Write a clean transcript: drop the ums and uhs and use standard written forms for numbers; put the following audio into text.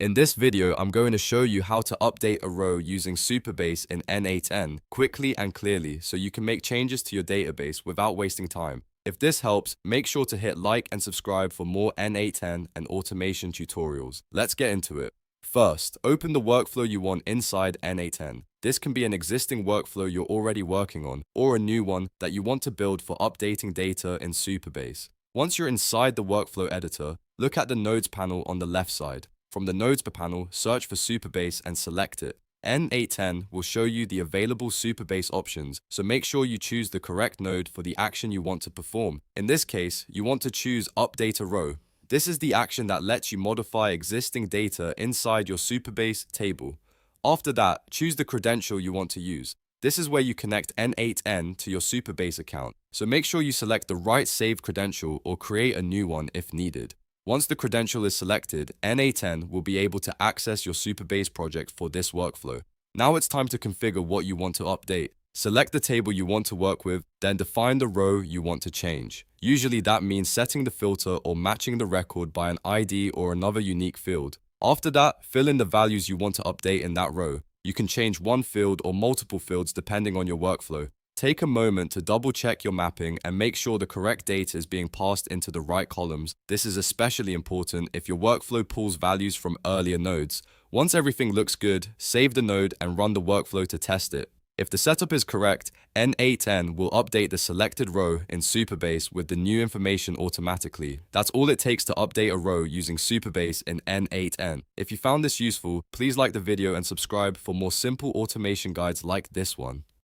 In this video, I'm going to show you how to update a row using Supabase in N8n quickly and clearly so you can make changes to your database without wasting time. If this helps, make sure to hit like and subscribe for more N8n and automation tutorials. Let's get into it. First, open the workflow you want inside N8n. This can be an existing workflow you're already working on or a new one that you want to build for updating data in Supabase. Once you're inside the workflow editor, look at the nodes panel on the left side. From the Nodes panel, search for Supabase and select it. N8n will show you the available Supabase options, so make sure you choose the correct node for the action you want to perform. In this case, you want to choose Update a Row. This is the action that lets you modify existing data inside your Supabase table. After that, choose the credential you want to use. This is where you connect N8n to your Supabase account, so make sure you select the right saved credential or create a new one if needed. Once the credential is selected, N8n will be able to access your Supabase project for this workflow. Now it's time to configure what you want to update. Select the table you want to work with, then define the row you want to change. Usually that means setting the filter or matching the record by an ID or another unique field. After that, fill in the values you want to update in that row. You can change one field or multiple fields depending on your workflow. Take a moment to double check your mapping and make sure the correct data is being passed into the right columns. This is especially important if your workflow pulls values from earlier nodes. Once everything looks good, save the node and run the workflow to test it. If the setup is correct, N8n will update the selected row in Supabase with the new information automatically. That's all it takes to update a row using Supabase in N8n. If you found this useful, please like the video and subscribe for more simple automation guides like this one.